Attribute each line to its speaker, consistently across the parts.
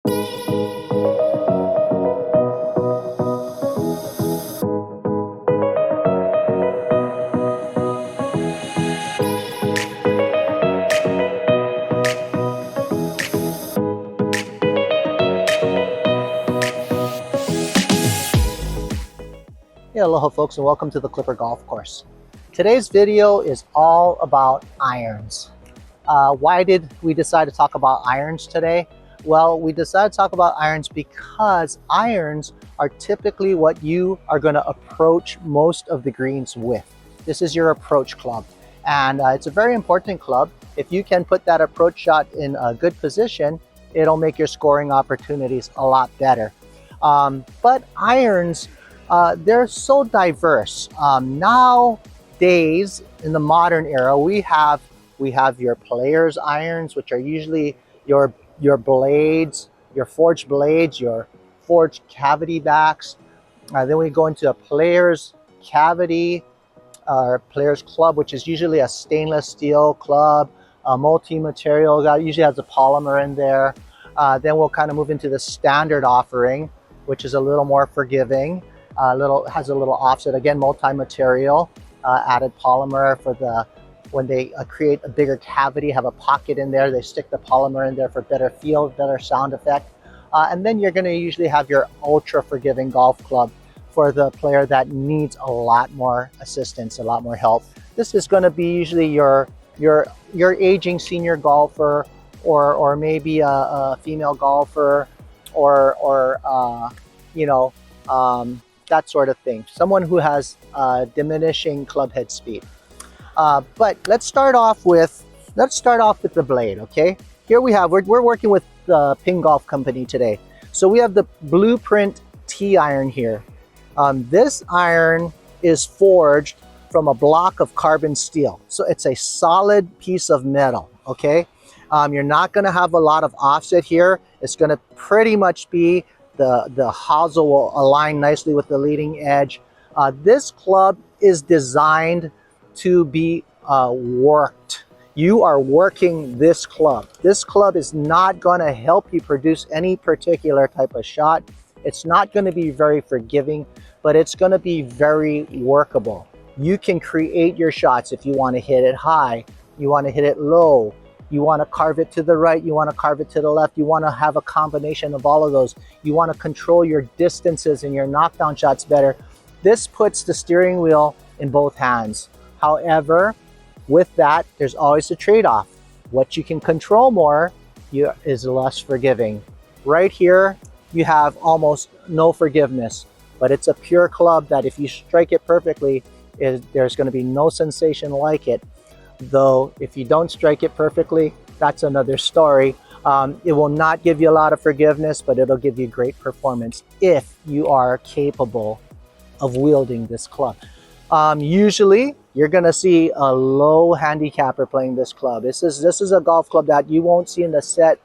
Speaker 1: Hey, aloha folks, and welcome to the Klipper Golf Course. Today's video is all about irons. Why did we decide to talk about irons today? Well, we decided to talk about irons because irons are typically what you are going to approach most of the greens with. This is your approach club, and it's a very important club. If you can put that approach shot in a good position, it'll make your scoring opportunities a lot better. But irons, they're so diverse. Nowadays, in the modern era, we have your player's irons, which are usually your blades, your forged blades, your forged cavity backs. Then we go into a player's cavity, or player's club, which is usually a stainless steel club, a multi-material that usually has a polymer in there. Then we'll kind of move into the standard offering, which is a little more forgiving. Has a little offset, again, multi-material, added polymer for when they create a bigger cavity, have a pocket in there, they stick the polymer in there for better feel, better sound effect. And then you're going to usually have your ultra forgiving golf club for the player that needs a lot more assistance, a lot more help. This is going to be usually your aging senior golfer, or maybe a female golfer, or that sort of thing. Someone who has diminishing club head speed. But let's start off with the blade. Okay, here we have, we're working with the Ping Golf Company today. So we have the Blueprint T iron here. This iron is forged from a block of carbon steel, so it's a solid piece of metal. Okay, you're not going to have a lot of offset here. It's going to pretty much be the hosel will align nicely with the leading edge. This club is designed to be worked. You are working this club. This club is not going to help you produce any particular type of shot. It's not going to be very forgiving, but it's going to be very workable. You can create your shots if you want to hit it high, you want to hit it low, you want to carve it to the right, you want to carve it to the left, you want to have a combination of all of those. You want to control your distances and your knockdown shots better. This puts the steering wheel in both hands. However, with that, there's always a trade-off. What you can control more is less forgiving. Right here, you have almost no forgiveness, but it's a pure club that if you strike it perfectly, there's going to be no sensation like it. Though if you don't strike it perfectly, that's another story. It will not give you a lot of forgiveness, but it'll give you great performance if you are capable of wielding this club. Usually you're going to see a low handicapper playing this club. This is a golf club that you won't see in the set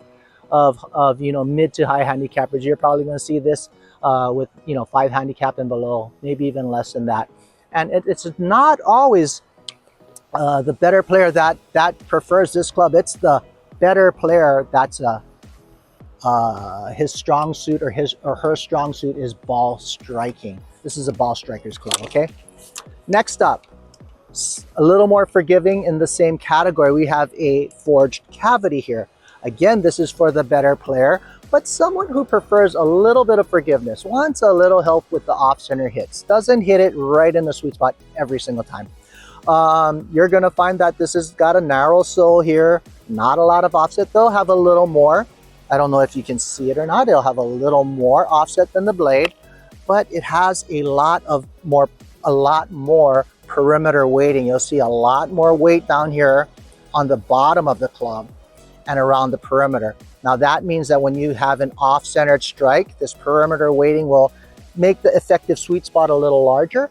Speaker 1: of mid to high handicappers. You're probably going to see this with 5 handicap and below, maybe even less than that. And it's not always the better player that prefers this club. It's the better player that's his strong suit, or his or her strong suit is ball striking. This is a ball striker's club. Okay, next up, a little more forgiving in the same category, we have a forged cavity here. Again, this is for the better player, but someone who prefers a little bit of forgiveness, wants a little help with the off-center hits, doesn't hit it right in the sweet spot every single time. You're going to find that this has got a narrow sole here, not a lot of offset. They'll have a little more. I don't know if you can see it or not. It'll have a little more offset than the blade, but it has a lot more perimeter weighting. You'll see a lot more weight down here on the bottom of the club and around the perimeter. Now that means that when you have an off-centered strike, this perimeter weighting will make the effective sweet spot a little larger.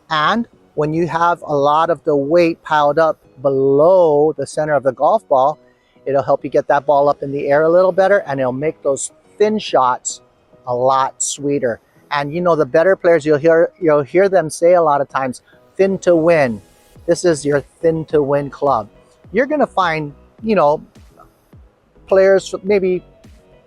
Speaker 1: And when you have a lot of the weight piled up below the center of the golf ball, it'll help you get that ball up in the air a little better, and it'll make those thin shots a lot sweeter. And the better players, you'll hear them say a lot of times, thin to win. This is your thin to win club. You're going to find, players maybe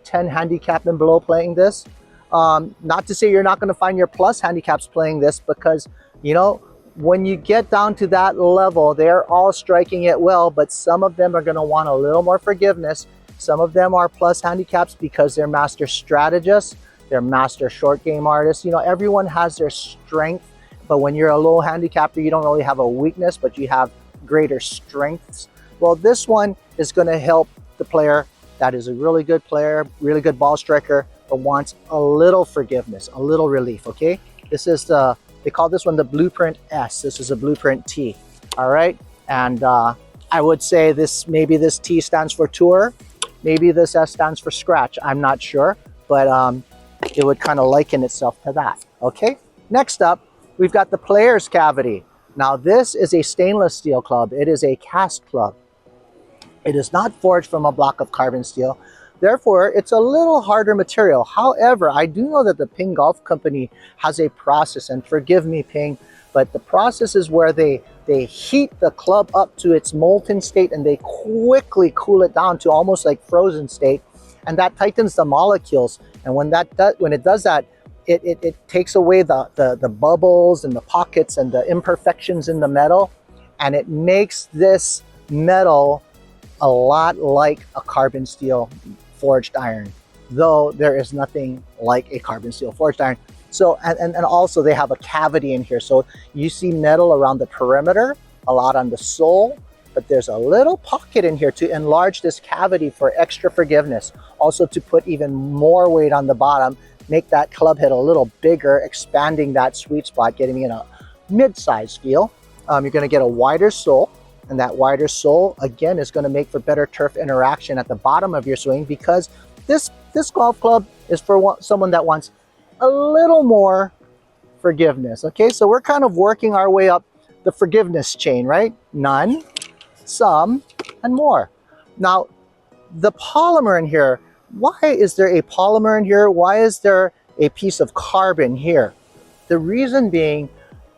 Speaker 1: 10 handicap and below playing this. Not to say you're not going to find your plus handicaps playing this, because, you know, when you get down to that level, they're all striking it well, but some of them are going to want a little more forgiveness. Some of them are plus handicaps because they're master strategists, they're master short game artists. You know, everyone has their strength, but when you're a low handicapper, you don't really have a weakness, but you have greater strengths. Well, this one is going to help the player that is a really good player, really good ball striker, but wants a little forgiveness, a little relief, okay? This is the, they call this one the Blueprint S. This is a Blueprint T, all right? And I would say this, maybe this T stands for tour, maybe this S stands for scratch, I'm not sure, but it would kind of liken itself to that, okay? Next up, we've got the player's cavity. Now this is a stainless steel club. It is a cast club. It is not forged from a block of carbon steel. Therefore, it's a little harder material. However, I do know that the Ping Golf Company has a process, and forgive me, Ping, but the process is where they heat the club up to its molten state and they quickly cool it down to almost like frozen state, and that tightens the molecules. And when it does that, it takes away the bubbles and the pockets and the imperfections in the metal, and it makes this metal a lot like a carbon steel forged iron, though there is nothing like a carbon steel forged iron. So, and also they have a cavity in here. So you see metal around the perimeter, a lot on the sole, but there's a little pocket in here to enlarge this cavity for extra forgiveness. Also to put even more weight on the bottom, make that club head a little bigger, expanding that sweet spot, getting in a mid-size feel. You're gonna get a wider sole, and that wider sole, again, is gonna make for better turf interaction at the bottom of your swing, because this golf club is for someone that wants a little more forgiveness, okay? So we're kind of working our way up the forgiveness chain, right? None, some, and more. Now, the polymer in here, why is there a polymer in here? Why is there a piece of carbon here? The reason being,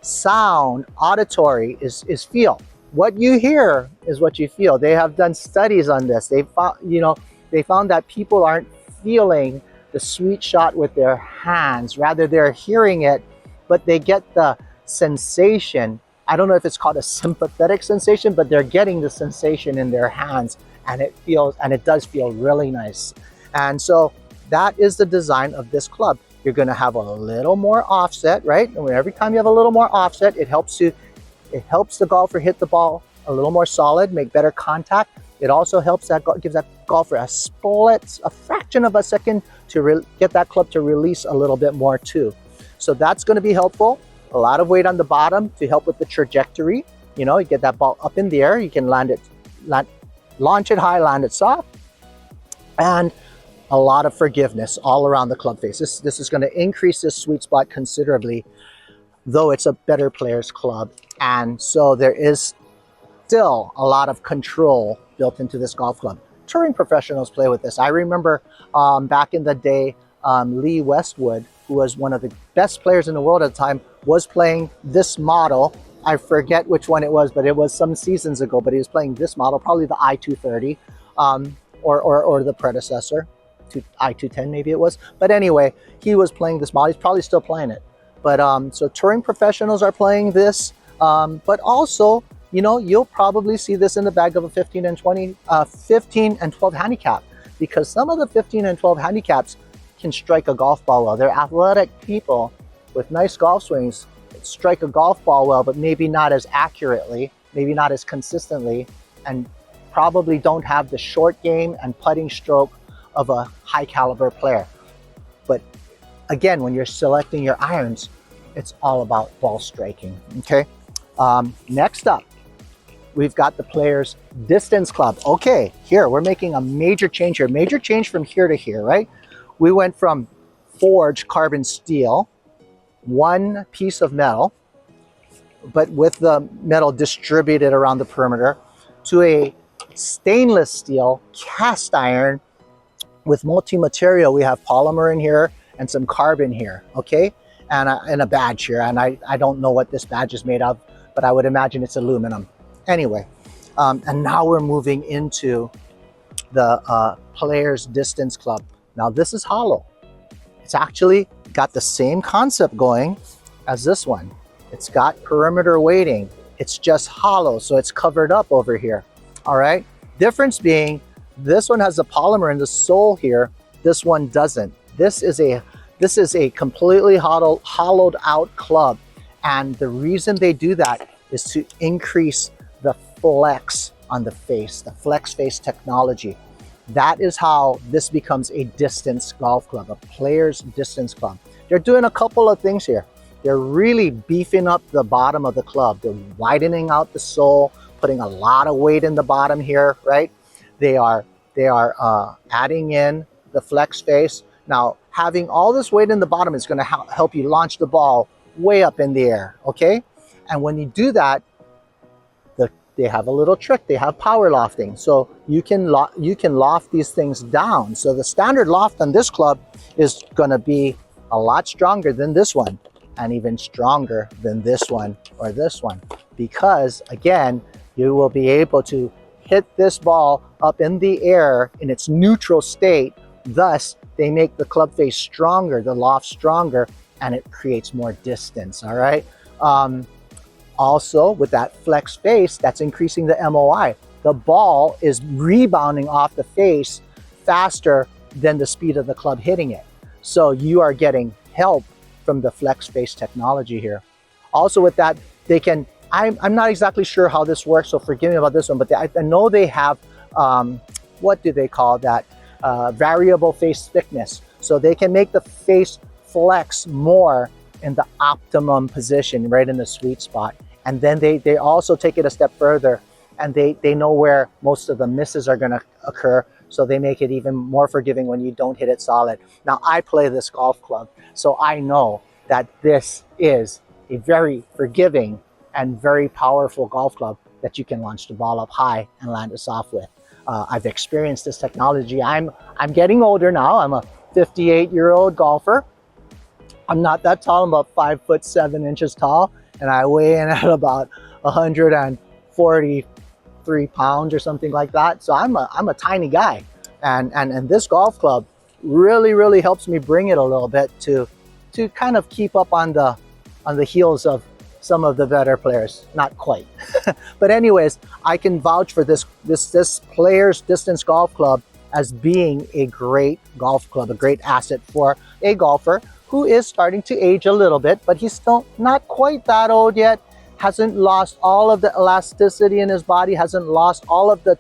Speaker 1: sound, auditory is feel. What you hear is what you feel. They have done studies on this. They found, you know, they found that people aren't feeling the sweet shot with their hands. Rather, they're hearing it, but they get the sensation. I don't know if it's called a sympathetic sensation, but they're getting the sensation in their hands, and it feels, and it does feel really nice. And so that is the design of this club. You're going to have a little more offset, right? And every time you have a little more offset, it helps the golfer hit the ball a little more solid, make better contact. It also helps that, gives that golfer a fraction of a second to get that club to release a little bit more too. So that's going to be helpful. A lot of weight on the bottom to help with the trajectory. You know, you get that ball up in the air, you can launch it high, land it soft, and a lot of forgiveness all around the club face. This is going to increase this sweet spot considerably, though it's a better player's club. And so there is still a lot of control built into this golf club. Touring professionals play with this. I remember back in the day, Lee Westwood, who was one of the best players in the world at the time, was playing this model. I forget which one it was, but it was some seasons ago, but he was playing this model, probably the I-230 or the predecessor, I-210 maybe it was. But anyway, he was playing this model. He's probably still playing it. But so touring professionals are playing this, but also, you know, you'll probably see this in the bag of a 15 and 12 handicap, because some of the 15 and 12 handicaps can strike a golf ball well. They're athletic people with nice golf swings, strike a golf ball well, but maybe not as accurately, maybe not as consistently, and probably don't have the short game and putting stroke of a high caliber player. But again, when you're selecting your irons, it's all about ball striking, okay? Next up, we've got the player's distance club. Okay, here, we're making a major change here. Major change from here to here, right? We went from forged carbon steel, one piece of metal, but with the metal distributed around the perimeter, to a stainless steel cast iron with multi-material. We have polymer in here and some carbon here, okay? And a badge here. And I don't know what this badge is made of, but I would imagine it's aluminum. Anyway, and now we're moving into the player's distance club. Now this is hollow. It's actually got the same concept going as this one. It's got perimeter weighting. It's just hollow, so it's covered up over here. All right. Difference being, this one has a polymer in the sole here. This one doesn't. This is a completely hollowed out club, and the reason they do that is to increase the flex on the face, the flex face technology. That is how this becomes a distance golf club, a player's distance club. They're doing a couple of things here. They're really beefing up the bottom of the club. They're widening out the sole, putting a lot of weight in the bottom here, right? They are adding in the flex face. Now, having all this weight in the bottom is going to help you launch the ball way up in the air, okay? And when you do that, they have a little trick. They have power lofting, so you can loft these things down. So the standard loft on this club is going to be a lot stronger than this one, and even stronger than this one or this one, because again, you will be able to hit this ball up in the air in its neutral state. Thus, they make the club face stronger, the loft stronger, and it creates more distance. All right. Also, with that flex face, that's increasing the MOI. The ball is rebounding off the face faster than the speed of the club hitting it. So you are getting help from the flex face technology here. Also with that, they can, I'm not exactly sure how this works, so forgive me about this one, but I know they have, what do they call that? Variable face thickness. So they can make the face flex more in the optimum position, right in the sweet spot. And then they also take it a step further, and they know where most of the misses are going to occur, so they make it even more forgiving when you don't hit it solid. Now, I play this golf club, so I know that this is a very forgiving and very powerful golf club that you can launch the ball up high and land it soft with. I've experienced this technology. I'm getting older now. I'm a 58-year-old golfer. I'm not that tall. I'm about 5'7" tall, and I weigh in at about 143 pounds or something like that. So I'm a tiny guy, and this golf club really helps me bring it a little bit to kind of keep up on the heels of some of the better players. Not quite, but anyways, I can vouch for this player's distance golf club as being a great golf club, a great asset for a golfer who is starting to age a little bit, but he's still not quite that old yet, hasn't lost all of the elasticity in his body, hasn't lost all of the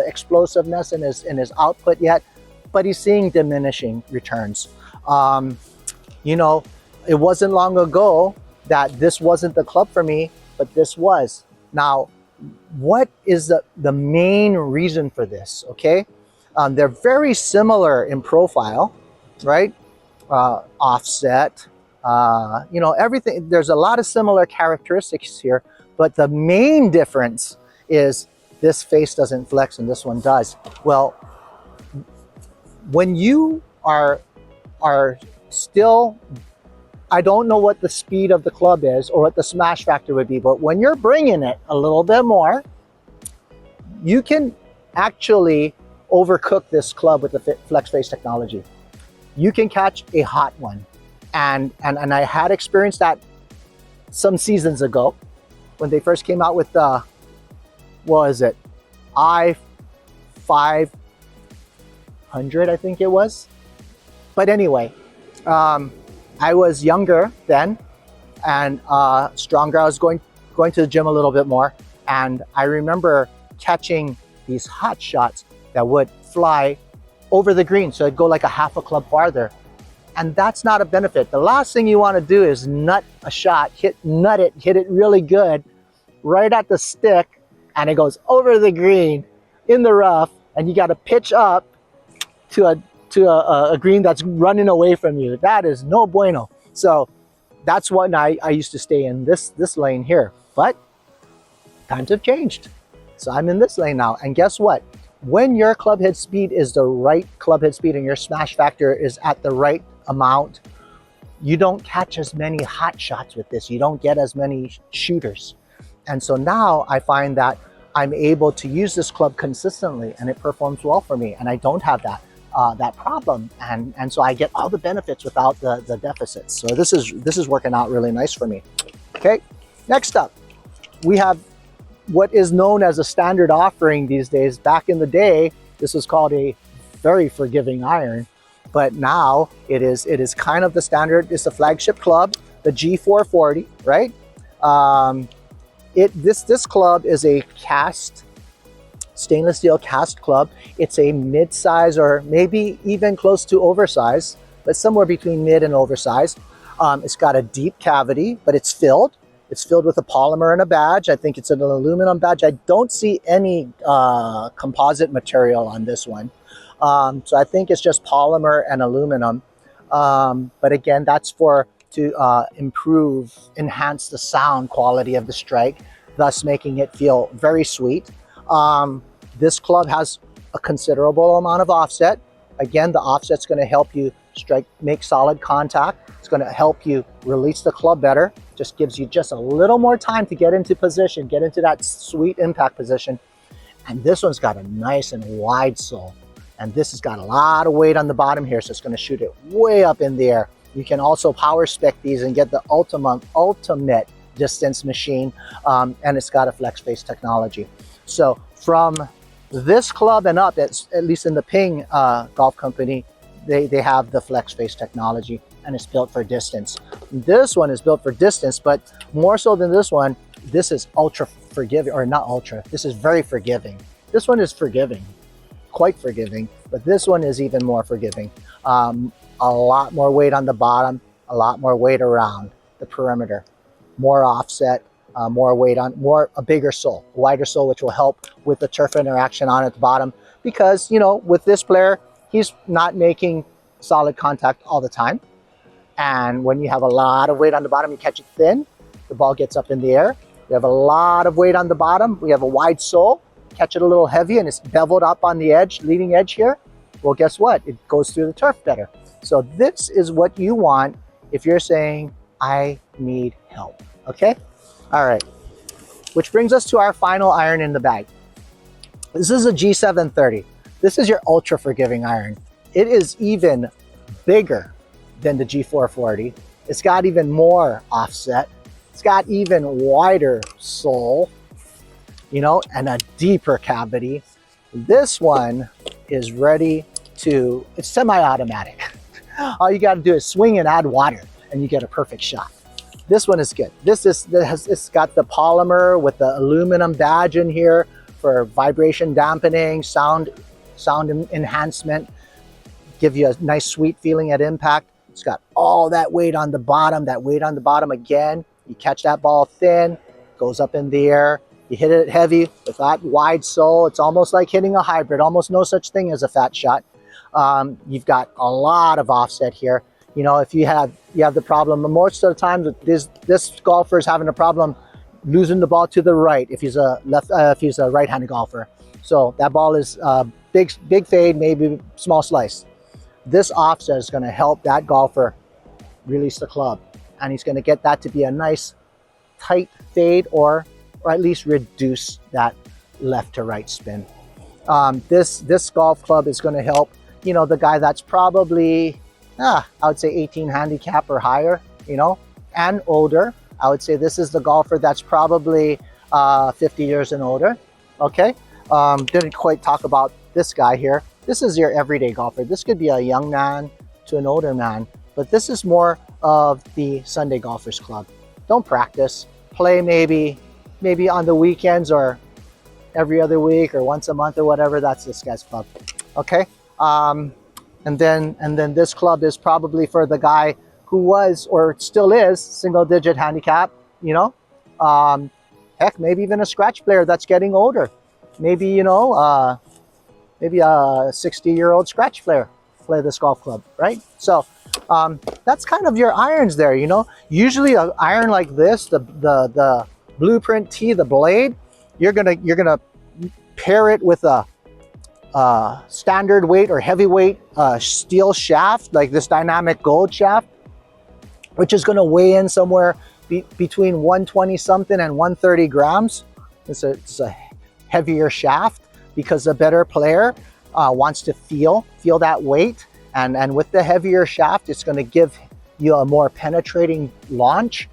Speaker 1: explosiveness in his output yet, but he's seeing diminishing returns. You know, it wasn't long ago that this wasn't the club for me, but this was. Now, what is the main reason for this, okay? They're very similar in profile, right? Offset, you know, everything. There's a lot of similar characteristics here, but the main difference is this face doesn't flex and this one does. Well, when you are still, I don't know what the speed of the club is or what the smash factor would be, but when you're bringing it a little bit more, you can actually overcook this club with the flex face technology. You can catch a hot one, and I had experienced that some seasons ago when they first came out with the, what is it, I-500, I think it was. But anyway, I was younger then and stronger. I was going to the gym a little bit more, and I remember catching these hot shots that would fly over the green, so it'd go like a half a club farther, and that's not a benefit. The last thing you want to do is nut a shot, hit it really good, right at the stick, and it goes over the green in the rough, and you got to pitch up to a green that's running away from you. That is no bueno. So that's when I used to stay in this lane here, but times have changed. So I'm in this lane now, and guess what? When your club head speed is the right club head speed and your smash factor is at the right amount, you don't catch as many hot shots with this. You don't get as many shooters. And so now I find that I'm able to use this club consistently and it performs well for me, and I don't have that. that problem, and so I get all the benefits without the deficits. So this is working out really nice for me. Okay, next up, we have what is known as a standard offering these days. Back in the day, this was called a very forgiving iron, but now it is kind of the standard. It's the flagship club, the G440, right? This club is a cast, stainless steel cast club. It's a mid-size or maybe even close to oversized, but somewhere between mid and oversized. It's got a deep cavity, but it's filled. It's filled with a polymer and a badge. I think it's an aluminum badge. I don't see any composite material on this one. So I think it's just polymer and aluminum. But again, that's to enhance the sound quality of the strike, thus making it feel very sweet. This club has a considerable amount of offset. Again, the offset's going to help you make solid contact. It's going to help you release the club better. Just gives you just a little more time to get into position, get into that sweet impact position. And this one's got a nice and wide sole. And this has got a lot of weight on the bottom here, so it's going to shoot it way up in the air. You can also power spec these and get the ultimate distance machine, and it's got a flex face technology. So from this club and up, at least in the Ping Golf Company, they have the flex face technology, and it's built for distance. This one is built for distance, but more so than this one, this is ultra forgiving, or not ultra, this is very forgiving. This one is forgiving, quite forgiving, but this one is even more forgiving. A lot more weight on the bottom, a lot more weight around the perimeter, more offset, more weight on, a bigger sole, a wider sole, which will help with the turf interaction on at the bottom, because, you know, with this player, he's not making solid contact all the time. And when you have a lot of weight on the bottom, you catch it thin, the ball gets up in the air. We have a lot of weight on the bottom. We have a wide sole, catch it a little heavy, and it's beveled up on the edge, leading edge here. Well, guess what? It goes through the turf better. So this is what you want if you're saying, I need help, okay? All right, which brings us to our final iron in the bag. This is a G730. This is your ultra forgiving iron. It is even bigger than the G440. It's got even more offset. It's got even wider sole, you know, and a deeper cavity. This one is ready to, it's semi-automatic. All you got to do is swing and add water, and you get a perfect shot. This one is good. It's got the polymer with the aluminum badge in here for vibration dampening, sound enhancement, give you a nice sweet feeling at impact. It's got all that weight on the bottom, again. You catch that ball thin, goes up in the air. You hit it heavy with that wide sole. It's almost like hitting a hybrid, almost no such thing as a fat shot. You've got a lot of offset here. You know, if you have the problem, most of the time this golfer is having a problem losing the ball to the right if he's a right-handed golfer. So that ball is big fade, maybe small slice. This offset is going to help that golfer release the club, and he's going to get that to be a nice tight fade, or at least reduce that left to right spin. This golf club is going to help, you know, the guy that's probably I would say 18 handicap or higher, you know, and older. I would say this is the golfer that's probably 50 years and older. Okay, didn't quite talk about this guy here. This is your everyday golfer. This could be a young man to an older man, but this is more of the Sunday golfers club. Don't practice, play maybe on the weekends or every other week or once a month or whatever. That's this guy's club. Okay, and then this club is probably for the guy who was or still is single-digit handicap. You know, heck, maybe even a scratch player that's getting older. Maybe, you know, maybe a 60-year-old scratch player play this golf club, right? So that's kind of your irons there. You know, usually an iron like this, the blueprint tee, the blade, you're gonna pair it with a standard weight or heavyweight steel shaft, like this dynamic gold shaft, which is going to weigh in somewhere between 120 something and 130 grams. It's a heavier shaft because a better player wants to feel that weight, and with the heavier shaft, it's going to give you a more penetrating launch.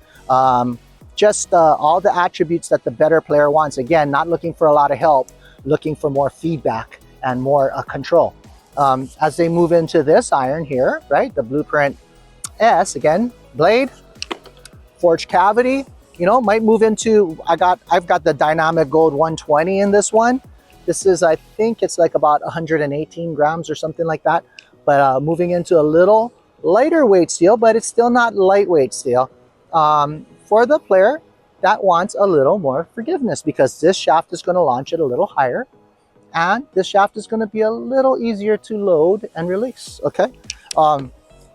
Speaker 1: Just all the attributes that the better player wants. Again, not looking for a lot of help, looking for more feedback and more control. As they move into this iron here, right, the Blueprint S, again, blade, forged cavity, you know, might move into, I've got the Dynamic Gold 120 in this one. This is, I think it's like about 118 grams or something like that. But moving into a little lighter weight steel, but it's still not lightweight steel. For the player that wants a little more forgiveness, because this shaft is going to launch it a little higher, and this shaft is going to be a little easier to load and release. Okay.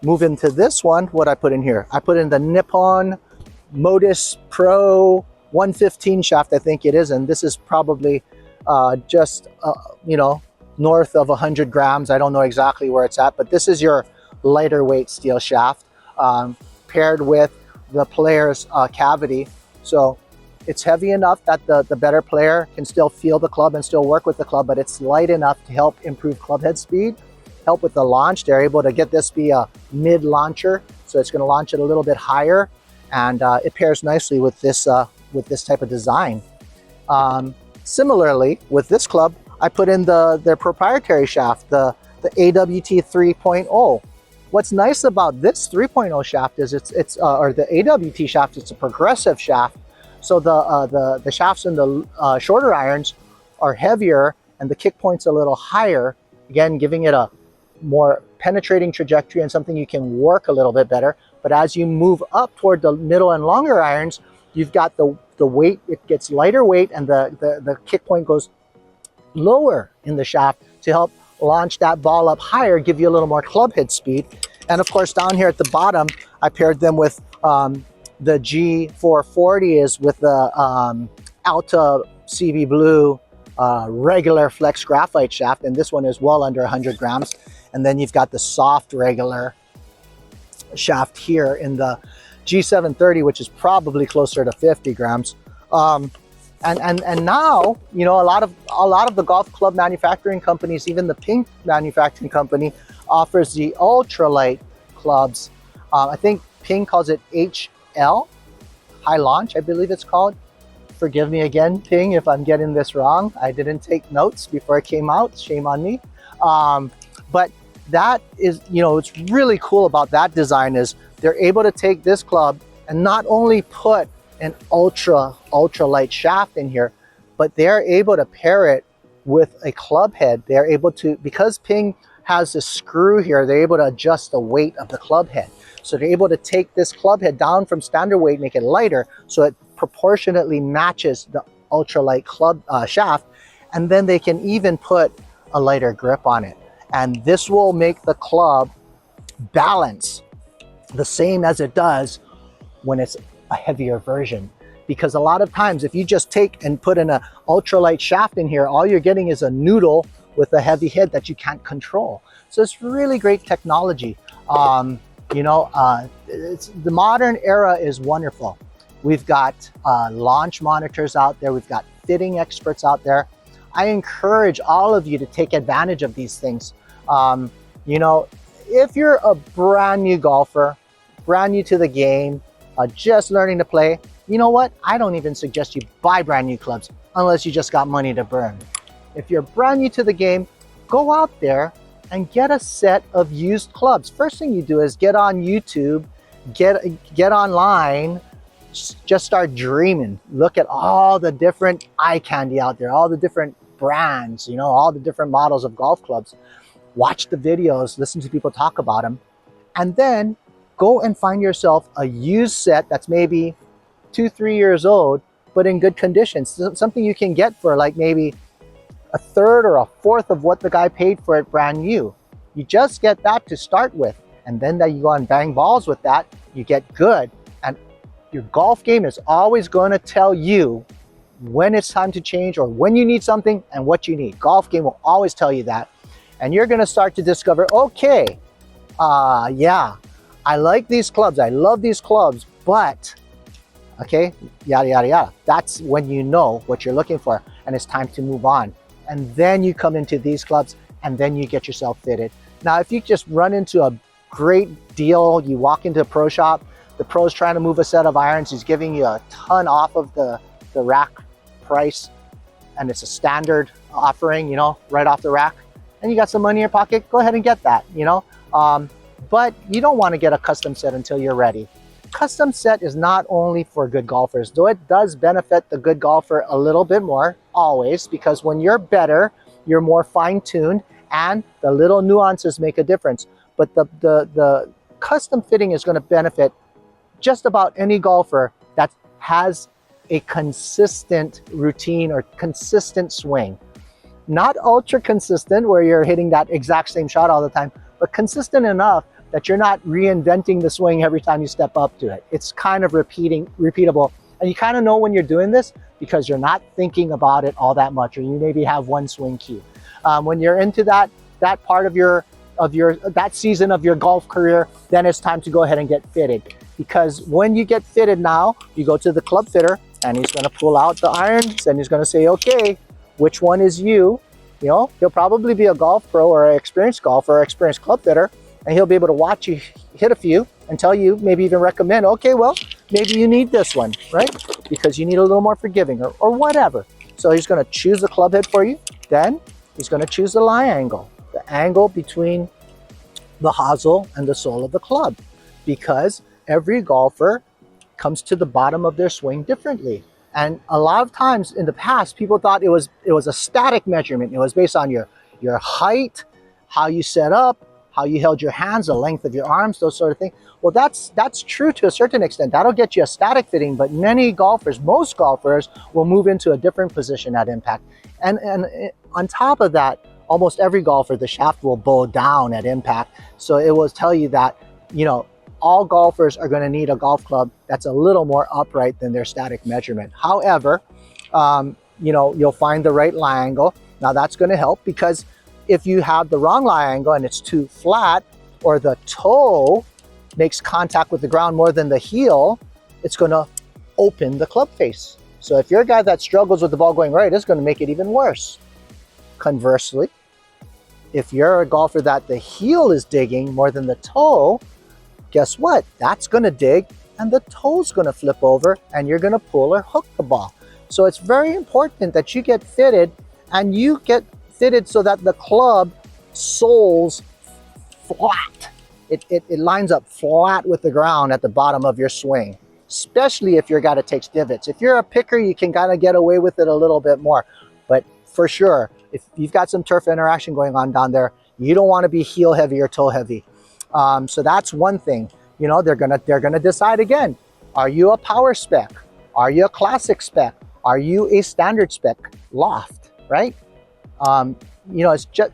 Speaker 1: Move into this one. What I put in here? I put in the Nippon Modus Pro 115 shaft, I think it is, and this is probably just you know, north of 100 grams. I don't know exactly where it's at, but this is your lighter weight steel shaft, paired with the player's cavity. So it's heavy enough that the better player can still feel the club and still work with the club, but it's light enough to help improve club head speed, help with the launch. They're able to get this be a mid launcher, so it's going to launch it a little bit higher, and it pairs nicely with this type of design. Similarly, with this club, I put in their proprietary shaft, the AWT 3.0. What's nice about this 3.0 shaft is or the AWT shaft, it's a progressive shaft. So the shafts in the shorter irons are heavier and the kick point's a little higher, again, giving it a more penetrating trajectory and something you can work a little bit better. But as you move up toward the middle and longer irons, you've got the weight, it gets lighter weight, and the kick point goes lower in the shaft to help launch that ball up higher, give you a little more club head speed. And of course, down here at the bottom, I paired them with the G440 is with the Alta CB Blue regular flex graphite shaft, and this one is well under 100 grams. And then you've got the soft regular shaft here in the G730, which is probably closer to 50 grams. And now, you know, a lot of the golf club manufacturing companies, even the Ping manufacturing company, offers the ultralight clubs. I think Ping calls it HL, high launch, I believe it's called. Forgive me again, Ping, if I'm getting this wrong. I didn't take notes before it came out. Shame on me. But that is, you know, what's really cool about that design is they're able to take this club and not only put an ultra light shaft in here, but they're able to pair it with a club head. They're able to, because Ping has this screw here, they're able to adjust the weight of the club head. So they're able to take this club head down from standard weight, make it lighter, so it proportionately matches the ultralight club shaft, and then they can even put a lighter grip on it. And this will make the club balance the same as it does when it's a heavier version. Because a lot of times, if you just take and put in an ultralight shaft in here, all you're getting is a noodle with a heavy head that you can't control. So it's really great technology. You know, the modern era is wonderful. We've got launch monitors out there. We've got fitting experts out there. I encourage all of you to take advantage of these things. You know, if you're a brand new golfer, brand new to the game, just learning to play, you know what? I don't even suggest you buy brand new clubs unless you just got money to burn. If you're brand new to the game, go out there and get a set of used clubs. First thing you do is get on YouTube, get online, just start dreaming. Look at all the different eye candy out there, all the different brands, you know, all the different models of golf clubs. Watch the videos, listen to people talk about them, and then go and find yourself a used set that's maybe 2-3 years old, but in good condition. Something you can get for like maybe a third or a fourth of what the guy paid for it brand new. You just get that to start with, and then that you go and bang balls with that, you get good. And your golf game is always going to tell you when it's time to change or when you need something and what you need. Golf game will always tell you that. And you're going to start to discover, okay, yeah, I like these clubs, I love these clubs, but, okay, yada, yada, yada. That's when you know what you're looking for and it's time to move on. And then you come into these clubs and then you get yourself fitted. Now, if you just run into a great deal, you walk into a pro shop, the pro's trying to move a set of irons, he's giving you a ton off of the rack price, and it's a standard offering, you know, right off the rack, and you got some money in your pocket, go ahead and get that, you know. But you don't want to get a custom set until you're ready. Custom set is not only for good golfers, though it does benefit the good golfer a little bit more, always, because when you're better, you're more fine-tuned, and the little nuances make a difference. But the custom fitting is going to benefit just about any golfer that has a consistent routine or consistent swing. Not ultra consistent where you're hitting that exact same shot all the time, but consistent enough that you're not reinventing the swing every time you step up to it. It's kind of repeatable. And you kind of know when you're doing this because you're not thinking about it all that much, or you maybe have one swing cue. When you're into that part of that season of your golf career, then it's time to go ahead and get fitted. Because when you get fitted now, you go to the club fitter and he's going to pull out the irons and he's going to say, okay, which one is you? You know, he'll probably be a golf pro or an experienced golfer or experienced club fitter, and he'll be able to watch you hit a few and tell you, maybe even recommend, okay, well, maybe you need this one, right? Because you need a little more forgiving or whatever. So he's going to choose the club head for you. Then he's going to choose the lie angle, the angle between the hosel and the sole of the club, because every golfer comes to the bottom of their swing differently. And a lot of times in the past, people thought it was a static measurement. It was based on your height, how you set up, how you held your hands, the length of your arms, those sort of things. Well, that's true to a certain extent. That'll get you a static fitting, but many golfers, most golfers, will move into a different position at impact. And on top of that, almost every golfer, the shaft will bow down at impact. So it will tell you that, you know, all golfers are going to need a golf club that's a little more upright than their static measurement. However, you know, you'll find the right lie angle. Now that's going to help, because if you have the wrong lie angle and it's too flat, or the toe makes contact with the ground more than the heel, it's going to open the club face. So if you're a guy that struggles with the ball going right, it's going to make it even worse. Conversely, if you're a golfer that the heel is digging more than the toe, guess what? That's going to dig and the toe's going to flip over and you're going to pull or hook the ball. So it's very important that you get fitted, and you get fitted so that the club sole's flat. It lines up flat with the ground at the bottom of your swing, especially if you're a guy that takes divots. If you're a picker, you can kind of get away with it a little bit more. But for sure, if you've got some turf interaction going on down there, you don't want to be heel heavy or toe heavy. So that's one thing. You know, they're gonna decide again. Are you a power spec? Are you a classic spec? Are you a standard spec loft? Right? You know, it's just,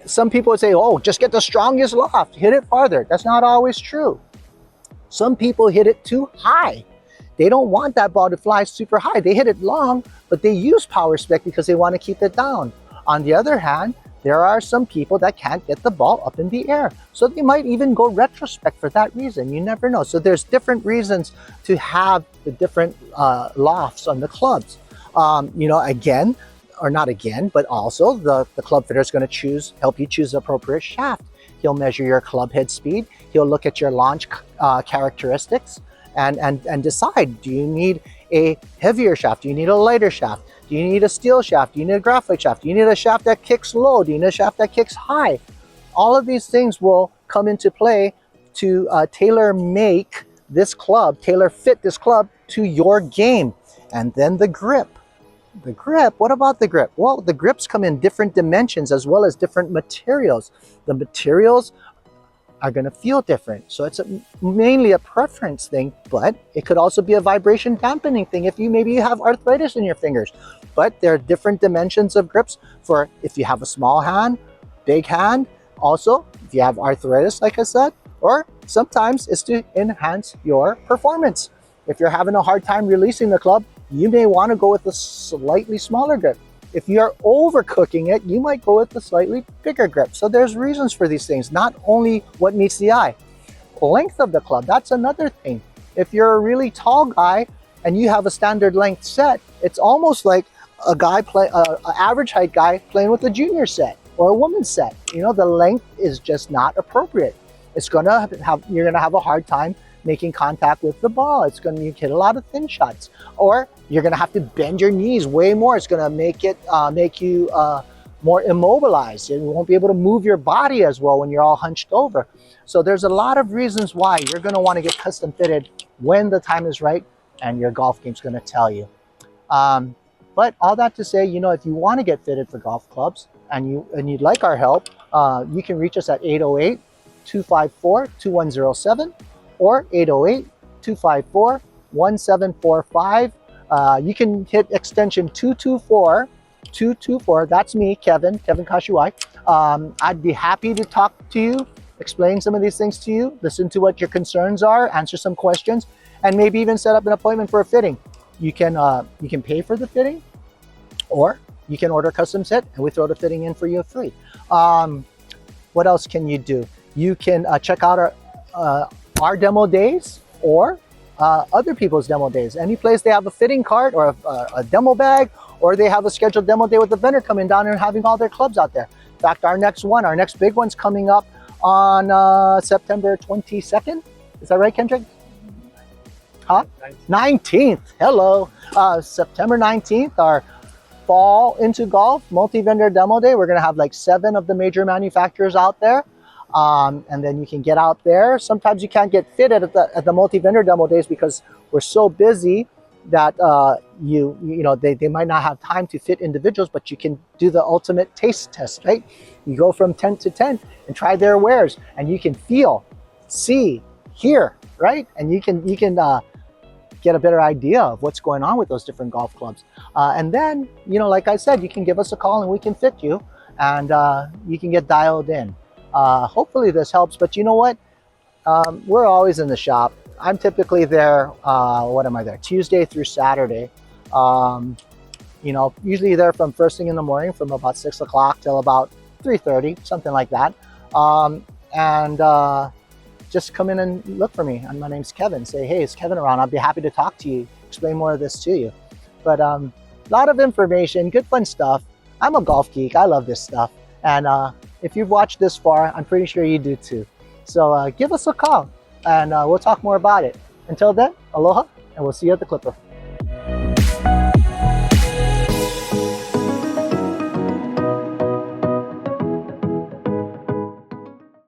Speaker 1: some people would say, oh, just get the strongest loft, hit it farther. That's not always true. Some people hit it too high. They don't want that ball to fly super high. They hit it long, but they use power spec because they want to keep it down. On the other hand, there are some people that can't get the ball up in the air. So they might even go retrospect for that reason. You never know. So there's different reasons to have the different lofts on the clubs. You know, again, or not again, but also the club fitter is going to help you choose the appropriate shaft. He'll measure your club head speed. He'll look at your launch characteristics and decide, do you need a heavier shaft? Do you need a lighter shaft? Do you need a steel shaft? Do you need a graphite shaft? Do you need a shaft that kicks low? Do you need a shaft that kicks high? All of these things will come into play to tailor fit this club to your game. And then the grip. The grip, what about the grip? Well, the grips come in different dimensions as well as different materials. The materials are going to feel different. So it's mainly a preference thing, but it could also be a vibration dampening thing if maybe you have arthritis in your fingers. But there are different dimensions of grips for if you have a small hand, big hand. Also, if you have arthritis, like I said, or sometimes it's to enhance your performance. If you're having a hard time releasing the club, you may want to go with a slightly smaller grip. If you're overcooking it, you might go with a slightly bigger grip. So there's reasons for these things, not only what meets the eye. Length of the club, that's another thing. If you're a really tall guy and you have a standard length set, it's almost like an average height guy playing with a junior set or a woman's set. You know, the length is just not appropriate. It's gonna have, you're gonna have a hard time making contact with the ball. It's gonna, you hit a lot of thin shots, or you're gonna have to bend your knees way more. It's gonna make it make you more immobilized. You won't be able to move your body as well when you're all hunched over. So there's a lot of reasons why you're gonna want to get custom fitted when the time is right, and your golf game's gonna tell you. But all that to say, you know, if you want to get fitted for golf clubs and you'd like our help, you can reach us at 808-254-2107 or 808-254-1745. You can hit extension 224. That's me, Kevin Kashiwai. I'd be happy to talk to you, explain some of these things to you, listen to what your concerns are, answer some questions, and maybe even set up an appointment for a fitting. You can pay for the fitting, or you can order a custom set and we throw the fitting in for you free. What else can you do? You can check out our demo days, or other people's demo days. Any place they have a fitting cart or a demo bag, or they have a scheduled demo day with the vendor coming down and having all their clubs out there. In fact, our next big one's coming up on September 22nd. Is that right, Kendrick? Huh? 19th. Hello. September 19th, our fall into golf multi-vendor demo day. We're going to have like 7 of the major manufacturers out there. And then you can get out there. Sometimes you can't get fitted at the multi-vendor demo days because we're so busy that you know they might not have time to fit individuals, but you can do the ultimate taste test, right? You go from tent to tent and try their wares, and you can feel, see, hear, right? And you can get a better idea of what's going on with those different golf clubs. And then, you know, like I said, you can give us a call and we can fit you, and you can get dialed in. Hopefully this helps, but you know what? We're always in the shop. I'm typically there, what am I there? Tuesday through Saturday. You know, usually there from first thing in the morning, from about 6 o'clock till about 3:30, something like that. Just come in and look for me. And my name's Kevin. Say, hey, is Kevin around? I'd be happy to talk to you, explain more of this to you. But a lot of information, good fun stuff. I'm a golf geek. I love this stuff. And if you've watched this far, I'm pretty sure you do too. So give us a call and we'll talk more about it. Until then, aloha, and we'll see you at the Clipper.